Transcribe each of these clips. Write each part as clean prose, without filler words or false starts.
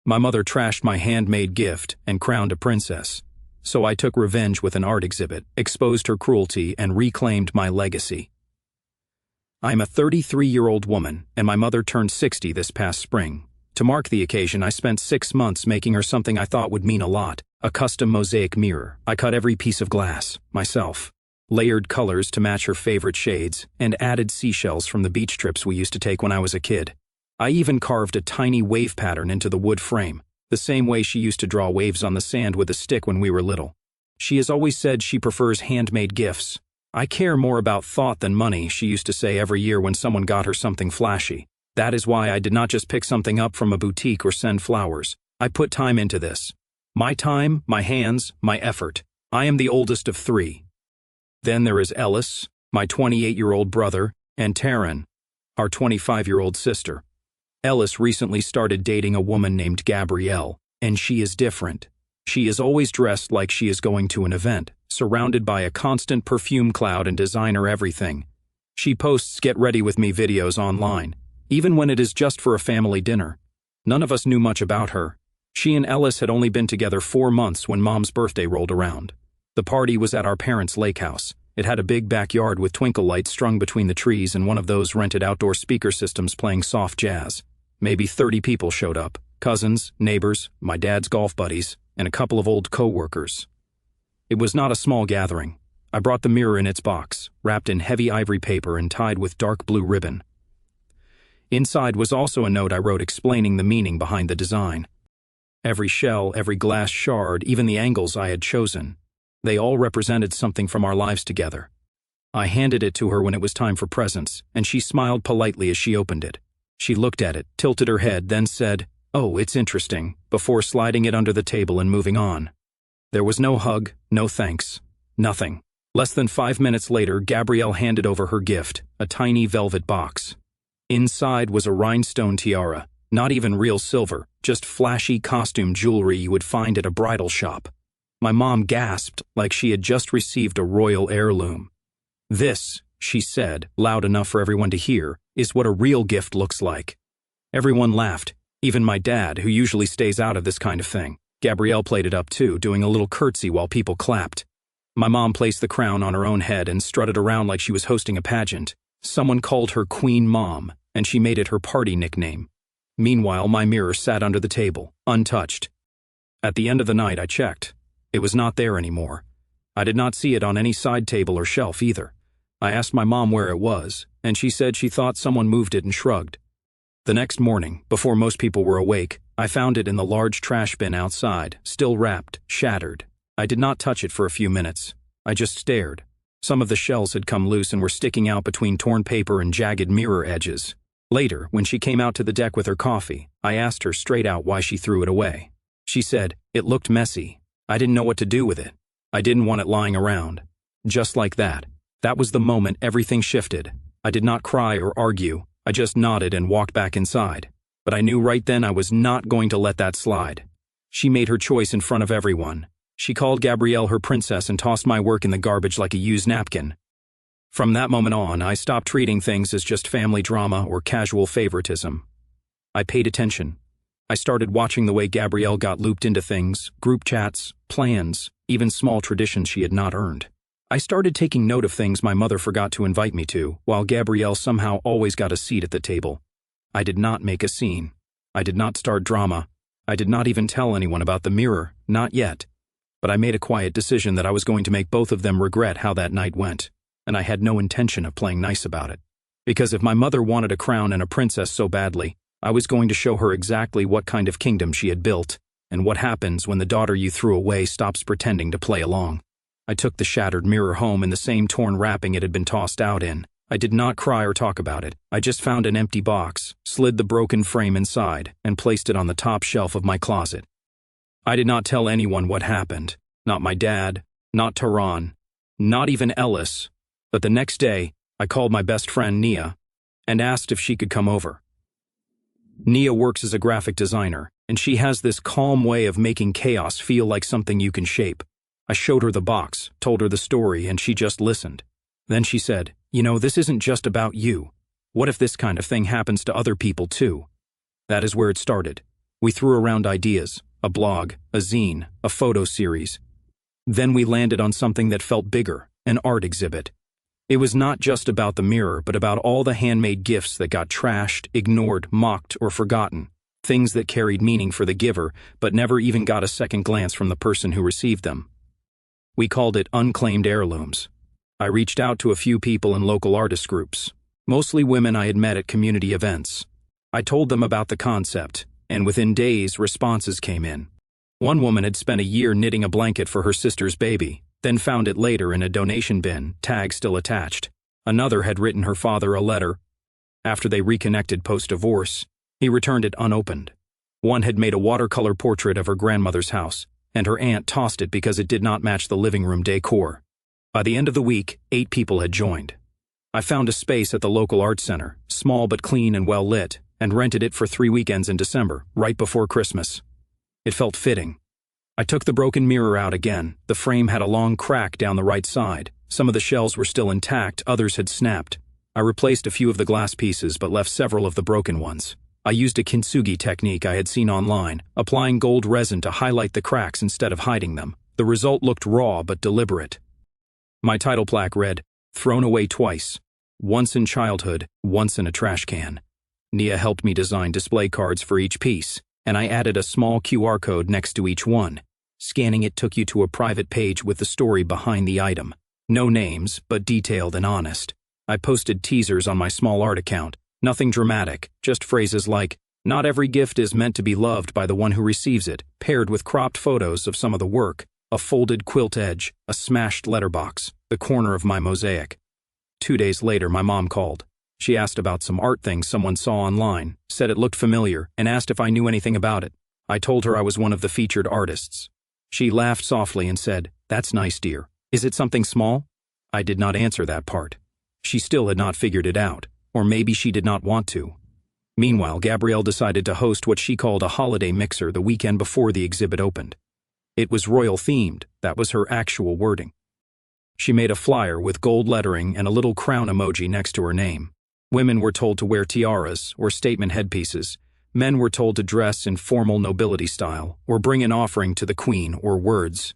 My mother trashed my handmade gift and crowned a princess. So I took revenge with an art exhibit, exposed her cruelty, and reclaimed my legacy. I'm a 33-year-old woman, and my mother turned 60 this past spring. To mark the occasion, I spent 6 months making her something I thought would mean a lot, a custom mosaic mirror. I cut every piece of glass, myself, layered colors to match her favorite shades, and added seashells from the beach trips we used to take when I was a kid. I even carved a tiny wave pattern into the wood frame, the same way she used to draw waves on the sand with a stick when we were little. She has always said she prefers handmade gifts. I care more about thought than money, she used to say every year when someone got her something flashy. That is why I did not just pick something up from a boutique or send flowers. I put time into this. My time, my hands, my effort. I am the oldest of 3. Then there is Ellis, my 28-year-old brother, and Taryn, our 25-year-old sister. Ellis recently started dating a woman named Gabrielle, and she is different. She is always dressed like she is going to an event, surrounded by a constant perfume cloud and designer everything. She posts get ready with me videos online, even when it is just for a family dinner. None of us knew much about her. She and Ellis had only been together 4 months when Mom's birthday rolled around. The party was at our parents' lake house. It had a big backyard with twinkle lights strung between the trees and one of those rented outdoor speaker systems playing soft jazz. Maybe 30 people showed up, cousins, neighbors, my dad's golf buddies, and a couple of old co-workers. It was not a small gathering. I brought the mirror in its box, wrapped in heavy ivory paper and tied with dark blue ribbon. Inside was also a note I wrote explaining the meaning behind the design. Every shell, every glass shard, even the angles I had chosen, they all represented something from our lives together. I handed it to her when it was time for presents, and she smiled politely as she opened it. She looked at it, tilted her head, then said, "Oh, it's interesting," before sliding it under the table and moving on. There was no hug, no thanks, nothing. Less than 5 minutes later, Gabrielle handed over her gift, a tiny velvet box. Inside was a rhinestone tiara, not even real silver, just flashy costume jewelry you would find at a bridal shop. My mom gasped like she had just received a royal heirloom. "This," she said, loud enough for everyone to hear, "is what a real gift looks like." Everyone laughed, even my dad, who usually stays out of this kind of thing. Gabrielle played it up too, doing a little curtsy while people clapped. My mom placed the crown on her own head and strutted around like she was hosting a pageant. Someone called her Queen Mom, and she made it her party nickname. Meanwhile, my mirror sat under the table, untouched. At the end of the night, I checked. It was not there anymore. I did not see it on any side table or shelf either. I asked my mom where it was, and she said she thought someone moved it and shrugged. The next morning, before most people were awake, I found it in the large trash bin outside, still wrapped, shattered. I did not touch it for a few minutes. I just stared. Some of the shells had come loose and were sticking out between torn paper and jagged mirror edges. Later, when she came out to the deck with her coffee, I asked her straight out why she threw it away. She said, "It looked messy. I didn't know what to do with it. I didn't want it lying around." Just like that. That was the moment everything shifted. I did not cry or argue. I just nodded and walked back inside. But I knew right then I was not going to let that slide. She made her choice in front of everyone. She called Gabrielle her princess and tossed my work in the garbage like a used napkin. From that moment on, I stopped treating things as just family drama or casual favoritism. I paid attention. I started watching the way Gabrielle got looped into things, group chats, plans, even small traditions she had not earned. I started taking note of things my mother forgot to invite me to, while Gabrielle somehow always got a seat at the table. I did not make a scene. I did not start drama. I did not even tell anyone about the mirror, not yet. But I made a quiet decision that I was going to make both of them regret how that night went, and I had no intention of playing nice about it. Because if my mother wanted a crown and a princess so badly, I was going to show her exactly what kind of kingdom she had built, and what happens when the daughter you threw away stops pretending to play along. I took the shattered mirror home in the same torn wrapping it had been tossed out in. I did not cry or talk about it. I just found an empty box, slid the broken frame inside, and placed it on the top shelf of my closet. I did not tell anyone what happened. Not my dad, not Tehran, not even Ellis. But the next day, I called my best friend Nia and asked if she could come over. Nia works as a graphic designer, and she has this calm way of making chaos feel like something you can shape. I showed her the box, told her the story, and she just listened. Then she said, "You know, this isn't just about you. What if this kind of thing happens to other people too?" That is where it started. We threw around ideas, a blog, a zine, a photo series. Then we landed on something that felt bigger, an art exhibit. It was not just about the mirror, but about all the handmade gifts that got trashed, ignored, mocked, or forgotten. Things that carried meaning for the giver, but never even got a second glance from the person who received them. We called it unclaimed heirlooms. I reached out to a few people in local artist groups, mostly women I had met at community events. I told them about the concept, and within days, responses came in. One woman had spent a year knitting a blanket for her sister's baby, then found it later in a donation bin, tag still attached. Another had written her father a letter. After they reconnected post-divorce, he returned it unopened. One had made a watercolor portrait of her grandmother's house, and her aunt tossed it because it did not match the living room decor. By the end of the week, 8 people had joined. I found a space at the local art center, small but clean and well lit, and rented it for 3 weekends in December, right before Christmas. It felt fitting. I took the broken mirror out again. The frame had a long crack down the right side. Some of the shells were still intact, others had snapped. I replaced a few of the glass pieces but left several of the broken ones. I used a kintsugi technique I had seen online, applying gold resin to highlight the cracks instead of hiding them. The result looked raw but deliberate. My title plaque read, "Thrown away twice. Once in childhood, once in a trash can." Nia helped me design display cards for each piece, and I added a small QR code next to each one. Scanning it took you to a private page with the story behind the item. No names, but detailed and honest. I posted teasers on my small art account. Nothing dramatic, just phrases like, "Not every gift is meant to be loved by the one who receives it," paired with cropped photos of some of the work, a folded quilt edge, a smashed letterbox, the corner of my mosaic. 2 days later, my mom called. She asked about some art things someone saw online, said it looked familiar, and asked if I knew anything about it. I told her I was one of the featured artists. She laughed softly and said, "That's nice, dear. Is it something small?" I did not answer that part. She still had not figured it out. Or maybe she did not want to. Meanwhile, Gabrielle decided to host what she called a holiday mixer the weekend before the exhibit opened. It was royal-themed, that was her actual wording. She made a flyer with gold lettering and a little crown emoji next to her name. Women were told to wear tiaras or statement headpieces. Men were told to dress in formal nobility style or bring an offering to the queen or words.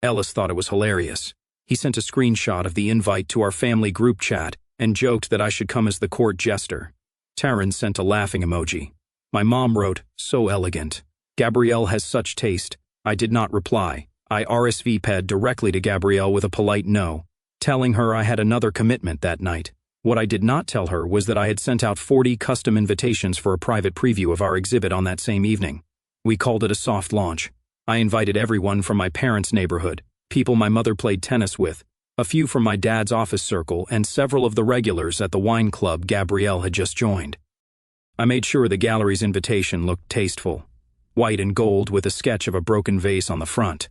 Ellis thought it was hilarious. He sent a screenshot of the invite to our family group chat and joked that I should come as the court jester. Taryn sent a laughing emoji. My mom wrote, "So elegant. Gabrielle has such taste." I did not reply. I RSVP'd directly to Gabrielle with a polite no, telling her I had another commitment that night. What I did not tell her was that I had sent out 40 custom invitations for a private preview of our exhibit on that same evening. We called it a soft launch. I invited everyone from my parents' neighborhood, people my mother played tennis with, a few from my dad's office circle, and several of the regulars at the wine club Gabrielle had just joined. I made sure the gallery's invitation looked tasteful, white and gold with a sketch of a broken vase on the front.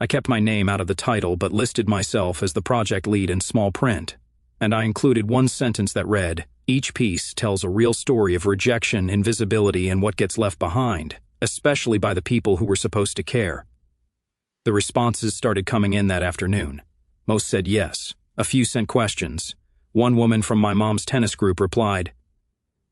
I kept my name out of the title but listed myself as the project lead in small print, and I included one sentence that read, "Each piece tells a real story of rejection, invisibility, and what gets left behind, especially by the people who were supposed to care." The responses started coming in that afternoon. Most said yes. A few sent questions. One woman from my mom's tennis group replied,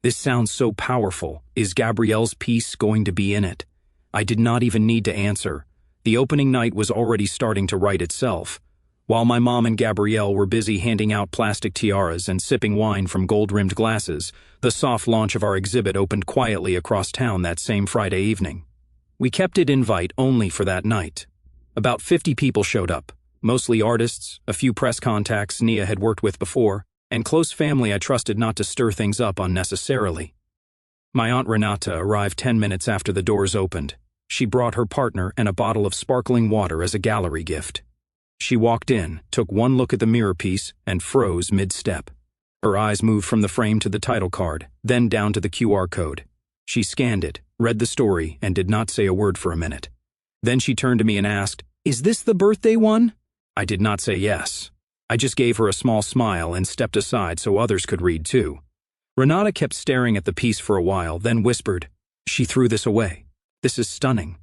"This sounds so powerful. Is Gabrielle's piece going to be in it?" I did not even need to answer. The opening night was already starting to write itself. While my mom and Gabrielle were busy handing out plastic tiaras and sipping wine from gold-rimmed glasses, the soft launch of our exhibit opened quietly across town that same Friday evening. We kept it invite only for that night. About 50 people showed up. Mostly artists, a few press contacts Nia had worked with before, and close family I trusted not to stir things up unnecessarily. My Aunt Renata arrived 10 minutes after the doors opened. She brought her partner and a bottle of sparkling water as a gallery gift. She walked in, took one look at the mirror piece, and froze mid-step. Her eyes moved from the frame to the title card, then down to the QR code. She scanned it, read the story, and did not say a word for a minute. Then she turned to me and asked, "Is this the birthday one?" I did not say yes. I just gave her a small smile and stepped aside so others could read too. Renata kept staring at the piece for a while, then whispered, "She threw this away. This is stunning."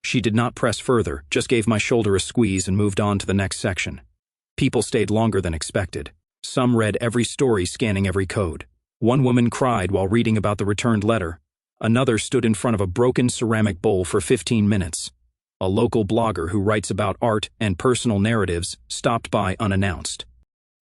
She did not press further, just gave my shoulder a squeeze and moved on to the next section. People stayed longer than expected. Some read every story, scanning every code. One woman cried while reading about the returned letter. Another stood in front of a broken ceramic bowl for 15 minutes. A local blogger who writes about art and personal narratives stopped by unannounced.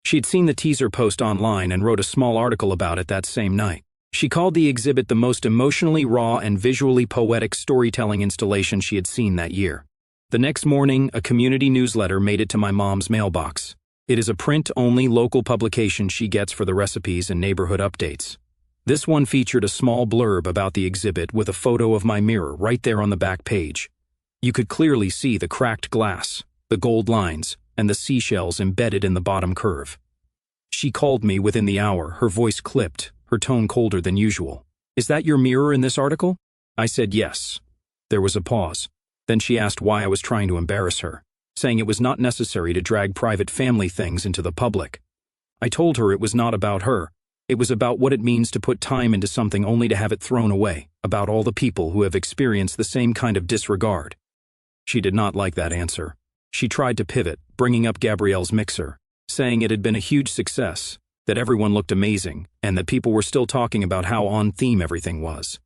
She'd seen the teaser post online and wrote a small article about it that same night. She called the exhibit the most emotionally raw and visually poetic storytelling installation she had seen that year. The next morning, a community newsletter made it to my mom's mailbox. It is a print-only local publication she gets for the recipes and neighborhood updates. This one featured a small blurb about the exhibit with a photo of my mirror right there on the back page. You could clearly see the cracked glass, the gold lines, and the seashells embedded in the bottom curve. She called me within the hour, her voice clipped, her tone colder than usual. "Is that your mirror in this article?" I said yes. There was a pause. Then she asked why I was trying to embarrass her, saying it was not necessary to drag private family things into the public. I told her it was not about her. It was about what it means to put time into something only to have it thrown away, about all the people who have experienced the same kind of disregard. She did not like that answer. She tried to pivot, bringing up Gabrielle's mixer, saying it had been a huge success, that everyone looked amazing, and that people were still talking about how on theme everything was.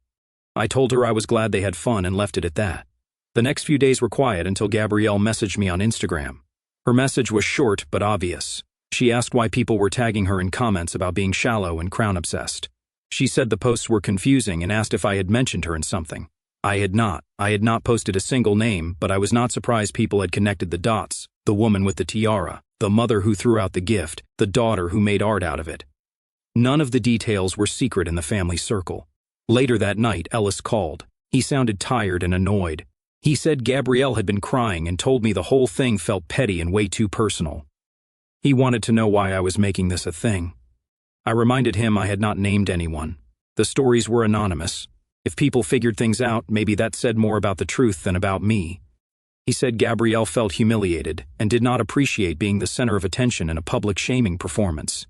I told her I was glad they had fun and left it at that. The next few days were quiet until Gabrielle messaged me on Instagram. Her message was short but obvious. She asked why people were tagging her in comments about being shallow and crown-obsessed. She said the posts were confusing and asked if I had mentioned her in something. I had not. I had not posted a single name, but I was not surprised people had connected the dots. The woman with the tiara, the mother who threw out the gift, the daughter who made art out of it. None of the details were secret in the family circle. Later that night, Ellis called. He sounded tired and annoyed. He said Gabrielle had been crying and told me the whole thing felt petty and way too personal. He wanted to know why I was making this a thing. I reminded him I had not named anyone. The stories were anonymous. If people figured things out, maybe that said more about the truth than about me. He said Gabrielle felt humiliated and did not appreciate being the center of attention in a public shaming performance.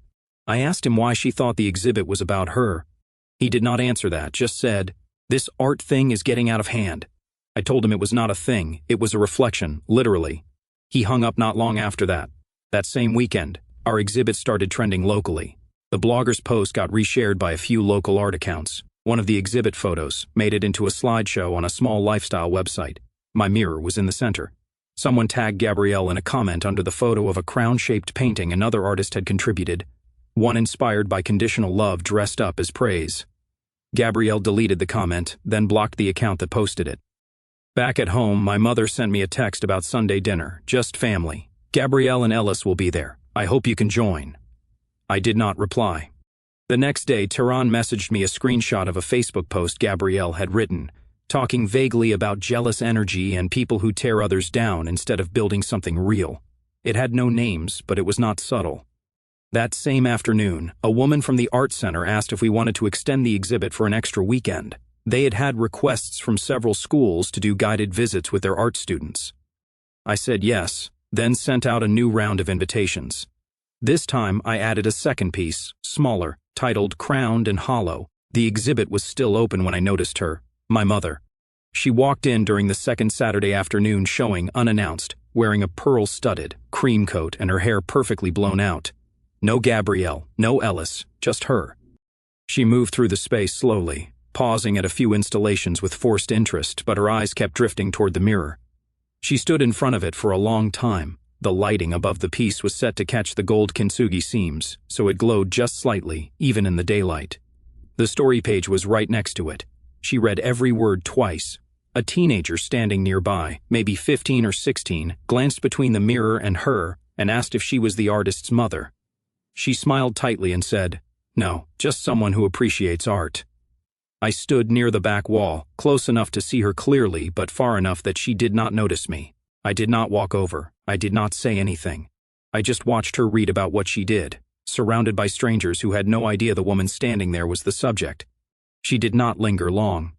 I asked him why she thought the exhibit was about her. He did not answer that, just said, "This art thing is getting out of hand." I told him it was not a thing, it was a reflection, literally. He hung up not long after that. That same weekend, our exhibit started trending locally. The blogger's post got reshared by a few local art accounts. One of the exhibit photos made it into a slideshow on a small lifestyle website. My mirror was in the center. Someone tagged Gabrielle in a comment under the photo of a crown-shaped painting another artist had contributed, one inspired by conditional love dressed up as praise. Gabrielle deleted the comment, then blocked the account that posted it. Back at home, my mother sent me a text about Sunday dinner, just family. Gabrielle and Ellis will be there. I hope you can join. I did not reply. The next day, Tehran messaged me a screenshot of a Facebook post Gabrielle had written, talking vaguely about jealous energy and people who tear others down instead of building something real. It had no names, but it was not subtle. That same afternoon, a woman from the art center asked if we wanted to extend the exhibit for an extra weekend. They had had requests from several schools to do guided visits with their art students. I said yes, then sent out a new round of invitations. This time, I added a second piece, smaller, titled Crowned and Hollow. The exhibit was still open when I noticed her, my mother. She walked in during the second Saturday afternoon showing unannounced, wearing a pearl-studded cream coat and her hair perfectly blown out. No Gabrielle, no Ellis, just her. She moved through the space slowly, pausing at a few installations with forced interest, but her eyes kept drifting toward the mirror. She stood in front of it for a long time. The lighting above the piece was set to catch the gold kintsugi seams, so it glowed just slightly, even in the daylight. The story page was right next to it. She read every word twice. A teenager standing nearby, maybe 15 or 16, glanced between the mirror and her and asked if she was the artist's mother. She smiled tightly and said, "No, just someone who appreciates art." I stood near the back wall, close enough to see her clearly but far enough that she did not notice me. I did not walk over. I did not say anything. I just watched her read about what she did, surrounded by strangers who had no idea the woman standing there was the subject. She did not linger long.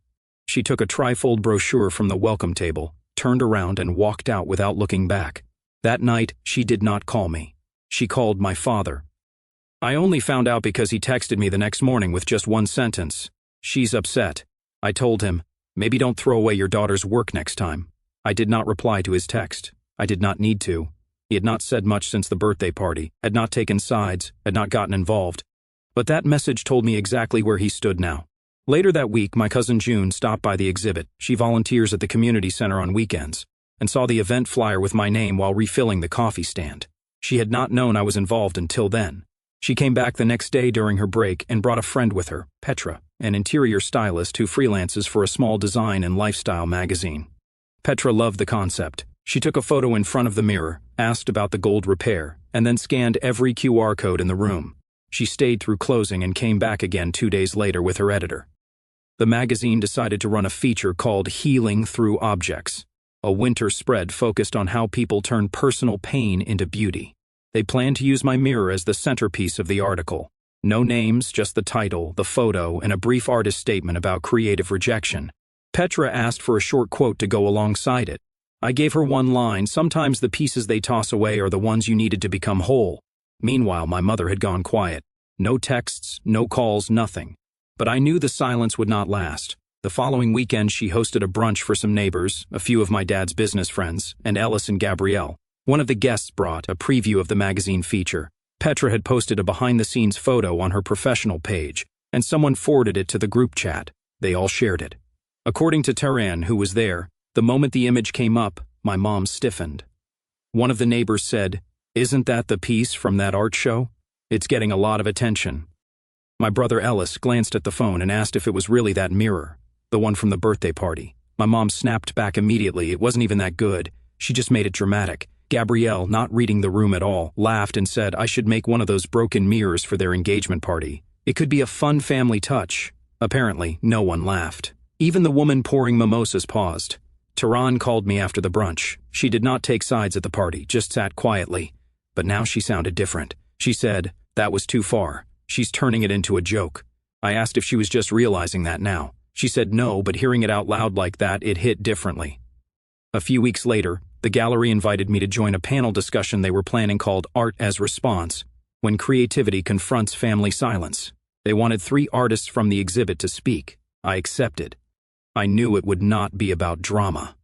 She took a trifold brochure from the welcome table, turned around and walked out without looking back. That night, she did not call me. She called my father. I only found out because he texted me the next morning with just one sentence. "She's upset." I told him, "Maybe don't throw away your daughter's work next time." I did not reply to his text. I did not need to. He had not said much since the birthday party, had not taken sides, had not gotten involved. But that message told me exactly where he stood now. Later that week, my cousin June stopped by the exhibit. She volunteers at the community center on weekends, and saw the event flyer with my name while refilling the coffee stand. She had not known I was involved until then. She came back the next day during her break and brought a friend with her, Petra, an interior stylist who freelances for a small design and lifestyle magazine. Petra loved the concept. She took a photo in front of the mirror, asked about the gold repair, and then scanned every QR code in the room. She stayed through closing and came back again 2 days later with her editor. The magazine decided to run a feature called Healing Through Objects, a winter spread focused on how people turn personal pain into beauty. They planned to use my mirror as the centerpiece of the article. No names, just the title, the photo, and a brief artist statement about creative rejection. Petra asked for a short quote to go alongside it. I gave her one line: sometimes the pieces they toss away are the ones you needed to become whole. Meanwhile, my mother had gone quiet. No texts, no calls, nothing. But I knew the silence would not last. The following weekend, she hosted a brunch for some neighbors, a few of my dad's business friends, and Ellis and Gabrielle. One of the guests brought a preview of the magazine feature. Petra had posted a behind-the-scenes photo on her professional page, and someone forwarded it to the group chat. They all shared it. According to Taran, who was there, the moment the image came up, my mom stiffened. One of the neighbors said, "Isn't that the piece from that art show? It's getting a lot of attention." My brother Ellis glanced at the phone and asked if it was really that mirror, the one from the birthday party. My mom snapped back immediately. It wasn't even that good. She just made it dramatic. Gabrielle, not reading the room at all, laughed and said I should make one of those broken mirrors for their engagement party. It could be a fun family touch. Apparently, no one laughed. Even the woman pouring mimosas paused. Taran called me after the brunch. She did not take sides at the party, just sat quietly. But now she sounded different. She said, "That was too far. She's turning it into a joke." I asked if she was just realizing that now. She said no, but hearing it out loud like that, it hit differently. A few weeks later, the gallery invited me to join a panel discussion they were planning called Art as Response, When Creativity Confronts Family Silence. They wanted 3 artists from the exhibit to speak. I accepted. I knew it would not be about drama.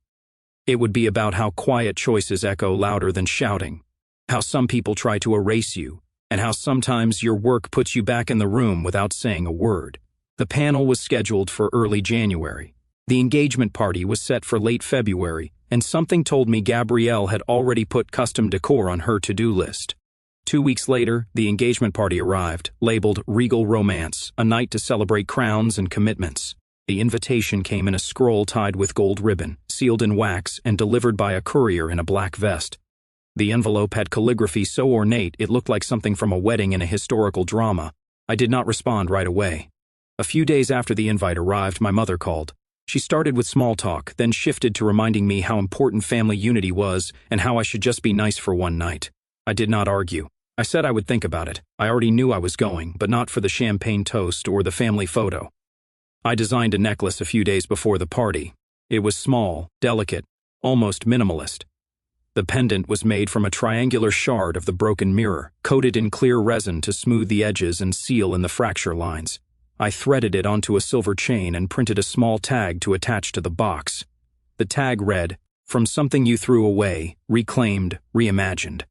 It would be about how quiet choices echo louder than shouting, how some people try to erase you, and how sometimes your work puts you back in the room without saying a word. The panel was scheduled for early January. The engagement party was set for late February, and something told me Gabrielle had already put custom decor on her to-do list. 2 weeks later, the engagement party arrived, labeled Regal Romance, a night to celebrate crowns and commitments. The invitation came in a scroll tied with gold ribbon, sealed in wax, and delivered by a courier in a black vest. The envelope had calligraphy so ornate it looked like something from a wedding in a historical drama. I did not respond right away. A few days after the invite arrived, my mother called. She started with small talk, then shifted to reminding me how important family unity was and how I should just be nice for one night. I did not argue. I said I would think about it. I already knew I was going, but not for the champagne toast or the family photo. I designed a necklace a few days before the party. It was small, delicate, almost minimalist. The pendant was made from a triangular shard of the broken mirror, coated in clear resin to smooth the edges and seal in the fracture lines. I threaded it onto a silver chain and printed a small tag to attach to the box. The tag read, "From something you threw away, reclaimed, reimagined."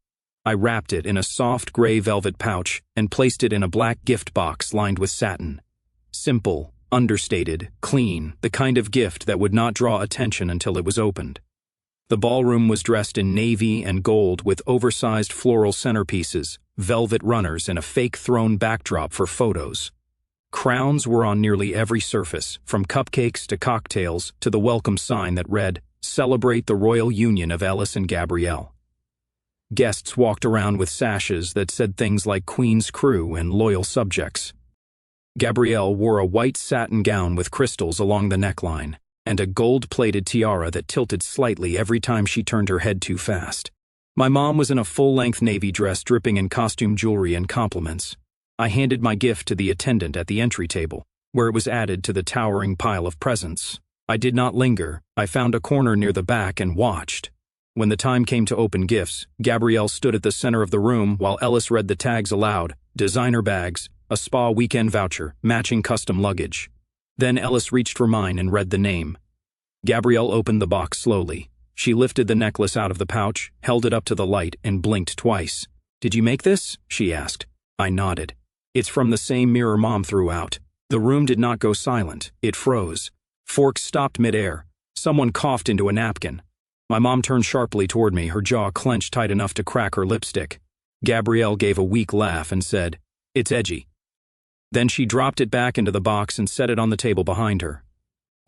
I wrapped it in a soft gray velvet pouch and placed it in a black gift box lined with satin. Simple, understated, clean, the kind of gift that would not draw attention until it was opened. The ballroom was dressed in navy and gold with oversized floral centerpieces, velvet runners, and a fake throne backdrop for photos. Crowns were on nearly every surface, from cupcakes to cocktails to the welcome sign that read, "Celebrate the royal union of Ellis and Gabrielle." Guests walked around with sashes that said things like Queen's Crew and Loyal Subjects. Gabrielle wore a white satin gown with crystals along the neckline, and a gold-plated tiara that tilted slightly every time she turned her head too fast. My mom was in a full-length navy dress dripping in costume jewelry and compliments. I handed my gift to the attendant at the entry table, where it was added to the towering pile of presents. I did not linger. I found a corner near the back and watched. When the time came to open gifts, Gabrielle stood at the center of the room while Ellis read the tags aloud: designer bags, a spa weekend voucher, matching custom luggage. Then Ellis reached for mine and read the name. Gabrielle opened the box slowly. She lifted the necklace out of the pouch, held it up to the light, and blinked twice. "Did you make this?" she asked. I nodded. "It's from the same mirror Mom threw out." The room did not go silent, it froze. Forks stopped midair. Someone coughed into a napkin. My mom turned sharply toward me, her jaw clenched tight enough to crack her lipstick. Gabrielle gave a weak laugh and said, "It's edgy." Then she dropped it back into the box and set it on the table behind her.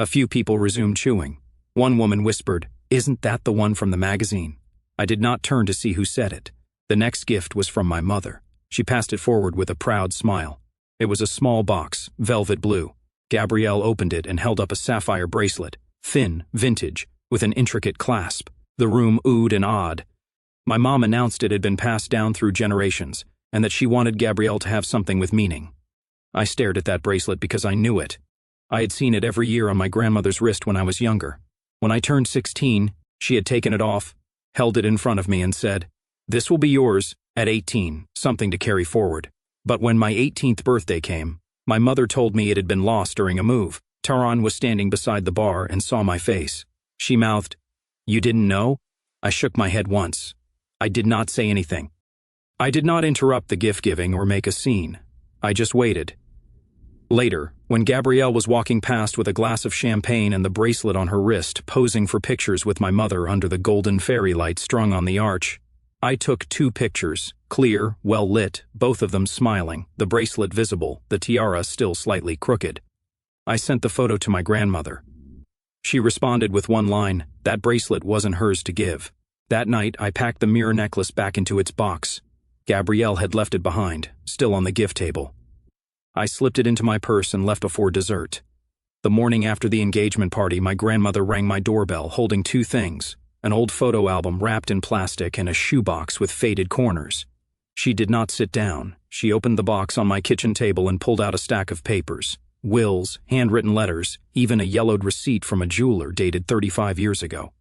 A few people resumed chewing. One woman whispered, "Isn't that the one from the magazine?" I did not turn to see who said it. The next gift was from my mother. She passed it forward with a proud smile. It was a small box, velvet blue. Gabrielle opened it and held up a sapphire bracelet, thin, vintage, with an intricate clasp. The room oohed and awed. My mom announced it had been passed down through generations, and that she wanted Gabrielle to have something with meaning. I stared at that bracelet because I knew it. I had seen it every year on my grandmother's wrist when I was younger. When I turned 16, she had taken it off, held it in front of me and said, "This will be yours at 18, something to carry forward." But when my 18th birthday came, my mother told me it had been lost during a move. Taran was standing beside the bar and saw my face. She mouthed, "You didn't know?" I shook my head once. I did not say anything. I did not interrupt the gift-giving or make a scene. I just waited. Later, when Gabrielle was walking past with a glass of champagne and the bracelet on her wrist, posing for pictures with my mother under the golden fairy light strung on the arch, I took 2 pictures, clear, well-lit, both of them smiling, the bracelet visible, the tiara still slightly crooked. I sent the photo to my grandmother. She responded with one line, "That bracelet wasn't hers to give." That night, I packed the mirror necklace back into its box. Gabrielle had left it behind, still on the gift table. I slipped it into my purse and left before dessert. The morning after the engagement party, my grandmother rang my doorbell holding 2 things, an old photo album wrapped in plastic and a shoebox with faded corners. She did not sit down. She opened the box on my kitchen table and pulled out a stack of papers, wills, handwritten letters, even a yellowed receipt from a jeweler dated 35 years ago.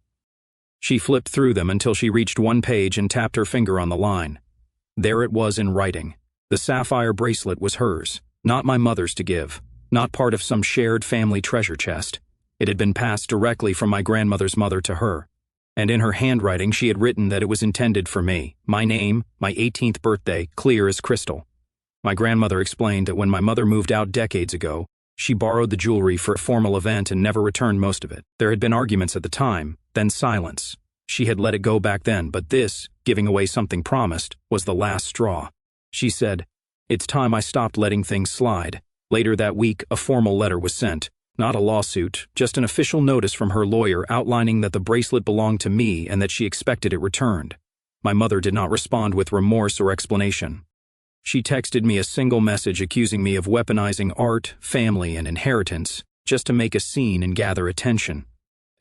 She flipped through them until she reached one page and tapped her finger on the line. There it was in writing. The sapphire bracelet was hers, not my mother's to give, not part of some shared family treasure chest. It had been passed directly from my grandmother's mother to her. And in her handwriting she had written that it was intended for me, my name, my 18th birthday, clear as crystal. My grandmother explained that when my mother moved out decades ago, she borrowed the jewelry for a formal event and never returned most of it. There had been arguments at the time, then silence. She had let it go back then, but this, giving away something promised, was the last straw. She said, "It's time I stopped letting things slide." Later that week, a formal letter was sent. Not a lawsuit, just an official notice from her lawyer outlining that the bracelet belonged to me and that she expected it returned. My mother did not respond with remorse or explanation. She texted me a single message accusing me of weaponizing art, family, and inheritance just to make a scene and gather attention.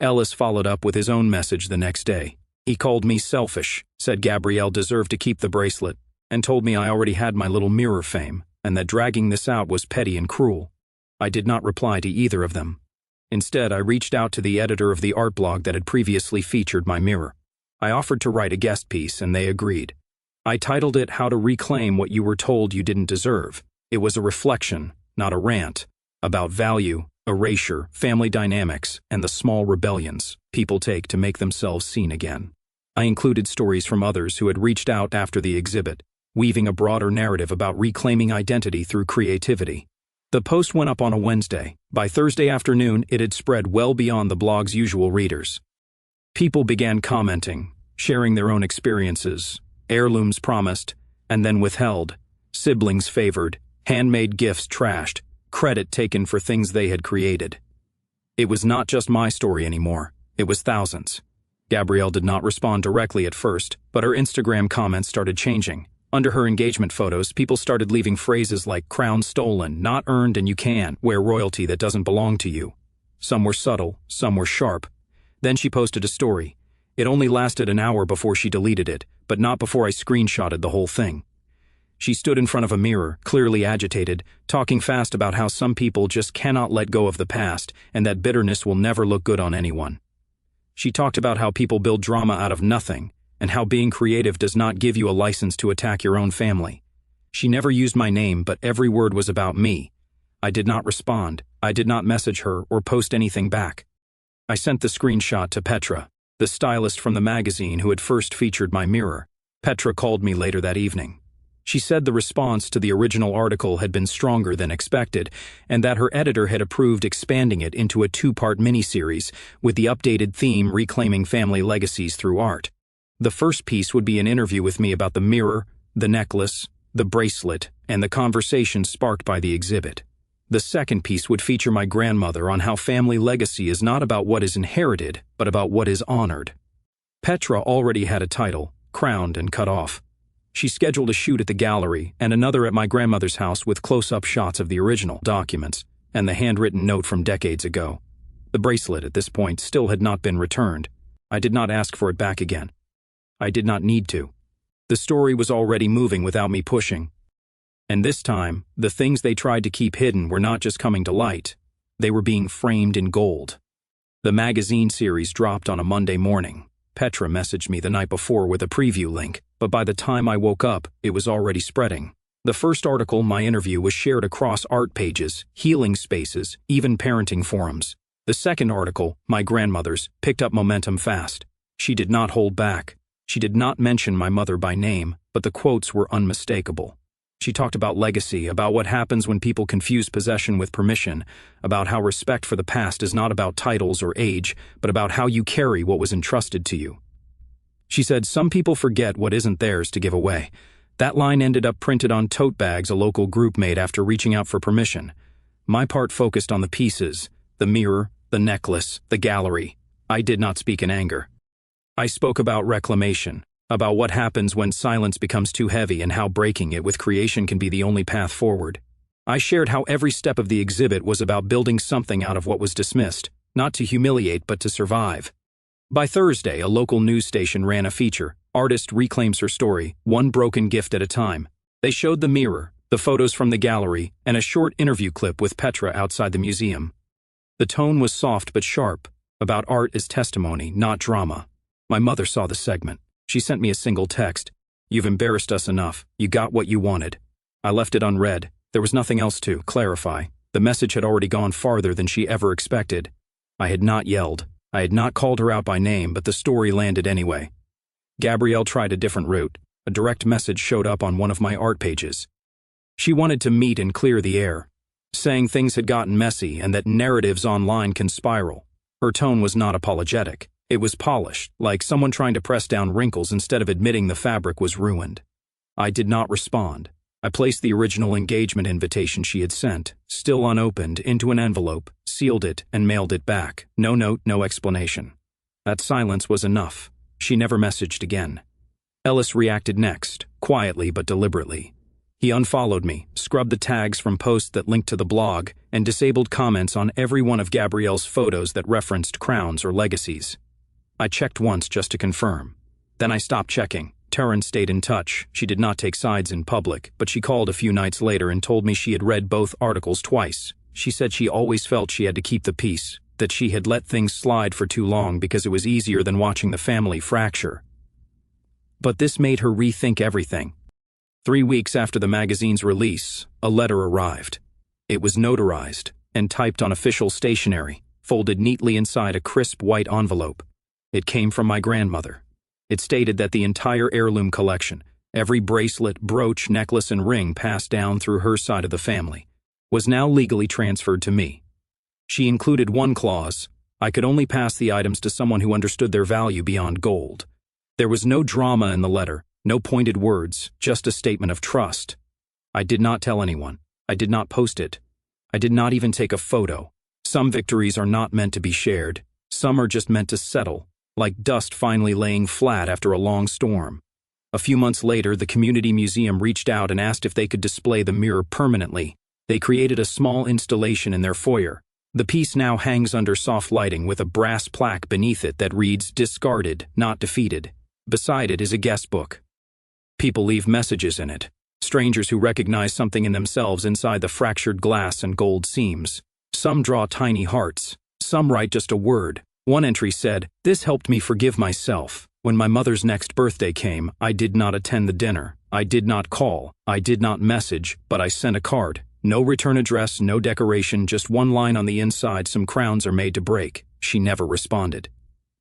Ellis followed up with his own message the next day. He called me selfish, said Gabrielle deserved to keep the bracelet, and told me I already had my little mirror fame, and that dragging this out was petty and cruel. I did not reply to either of them. Instead, I reached out to the editor of the art blog that had previously featured my mirror. I offered to write a guest piece, and they agreed. I titled it "How to Reclaim What You Were Told You Didn't Deserve." It was a reflection, not a rant, about value, erasure, family dynamics, and the small rebellions people take to make themselves seen again. I included stories from others who had reached out after the exhibit, weaving a broader narrative about reclaiming identity through creativity. The post went up on a Wednesday. By Thursday afternoon, it had spread well beyond the blog's usual readers. People began commenting, sharing their own experiences, heirlooms promised, and then withheld, siblings favored, handmade gifts trashed, credit taken for things they had created. It was not just my story anymore, it was thousands. Gabrielle did not respond directly at first, but her Instagram comments started changing. Under her engagement photos, people started leaving phrases like "crown stolen," "not earned and you can't wear royalty that doesn't belong to you." Some were subtle, some were sharp. Then she posted a story. It only lasted an hour before she deleted it, but not before I screenshotted the whole thing. She stood in front of a mirror, clearly agitated, talking fast about how some people just cannot let go of the past and that bitterness will never look good on anyone. She talked about how people build drama out of nothing, and how being creative does not give you a license to attack your own family. She never used my name, but every word was about me. I did not respond. I did not message her or post anything back. I sent the screenshot to Petra, the stylist from the magazine who had first featured my mirror. Petra called me later that evening. She said the response to the original article had been stronger than expected, and that her editor had approved expanding it into a 2-part miniseries with the updated theme reclaiming family legacies through art. The first piece would be an interview with me about the mirror, the necklace, the bracelet, and the conversation sparked by the exhibit. The second piece would feature my grandmother on how family legacy is not about what is inherited, but about what is honored. Petra already had a title, crowned and cut off. She scheduled a shoot at the gallery and another at my grandmother's house with close-up shots of the original documents and the handwritten note from decades ago. The bracelet at this point still had not been returned. I did not ask for it back again. I did not need to. The story was already moving without me pushing. And this time, the things they tried to keep hidden were not just coming to light. They were being framed in gold. The magazine series dropped on a Monday morning. Petra messaged me the night before with a preview link, but by the time I woke up, it was already spreading. The first article, my interview, was shared across art pages, healing spaces, even parenting forums. The second article, my grandmother's, picked up momentum fast. She did not hold back. She did not mention my mother by name, but the quotes were unmistakable. She talked about legacy, about what happens when people confuse possession with permission, about how respect for the past is not about titles or age, but about how you carry what was entrusted to you. She said, "Some people forget what isn't theirs to give away." That line ended up printed on tote bags a local group made after reaching out for permission. My part focused on the pieces, the mirror, the necklace, the gallery. I did not speak in anger. I spoke about reclamation, about what happens when silence becomes too heavy and how breaking it with creation can be the only path forward. I shared how every step of the exhibit was about building something out of what was dismissed, not to humiliate but to survive. By Thursday, a local news station ran a feature, Artist Reclaims Her Story, One Broken Gift at a Time. They showed the mirror, the photos from the gallery, and a short interview clip with Petra outside the museum. The tone was soft but sharp, about art as testimony, not drama. My mother saw the segment. She sent me a single text. "You've embarrassed us enough. You got what you wanted." I left it unread. There was nothing else to clarify. The message had already gone farther than she ever expected. I had not yelled. I had not called her out by name, but the story landed anyway. Gabrielle tried a different route. A direct message showed up on one of my art pages. She wanted to meet and clear the air, saying things had gotten messy and that narratives online can spiral. Her tone was not apologetic. It was polished, like someone trying to press down wrinkles instead of admitting the fabric was ruined. I did not respond. I placed the original engagement invitation she had sent, still unopened, into an envelope, sealed it, and mailed it back. No note, no explanation. That silence was enough. She never messaged again. Ellis reacted next, quietly but deliberately. He unfollowed me, scrubbed the tags from posts that linked to the blog, and disabled comments on every one of Gabrielle's photos that referenced crowns or legacies. I checked once just to confirm. Then I stopped checking. Taryn stayed in touch. She did not take sides in public, but she called a few nights later and told me she had read both articles twice. She said she always felt she had to keep the peace, that she had let things slide for too long because it was easier than watching the family fracture. But this made her rethink everything. 3 weeks after the magazine's release, a letter arrived. It was notarized and typed on official stationery, folded neatly inside a crisp white envelope. It came from my grandmother. It stated that the entire heirloom collection, every bracelet, brooch, necklace, and ring passed down through her side of the family, was now legally transferred to me. She included one clause: I could only pass the items to someone who understood their value beyond gold. There was no drama in the letter, no pointed words, just a statement of trust. I did not tell anyone. I did not post it. I did not even take a photo. Some victories are not meant to be shared. Some are just meant to settle, like dust finally laying flat after a long storm. A few months later, the community museum reached out and asked if they could display the mirror permanently. They created a small installation in their foyer. The piece now hangs under soft lighting with a brass plaque beneath it that reads, "Discarded, not defeated." Beside it is a guest book. People leave messages in it. Strangers who recognize something in themselves inside the fractured glass and gold seams. Some draw tiny hearts. Some write just a word. One entry said, "This helped me forgive myself. When my mother's next birthday came, I did not attend the dinner. I did not call. I did not message, but I sent a card. No return address, no decoration, just one line on the inside, some crowns are made to break." She never responded.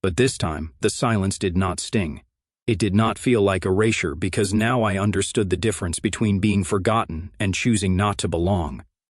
But this time, the silence did not sting. It did not feel like erasure because now I understood the difference between being forgotten and choosing not to belong.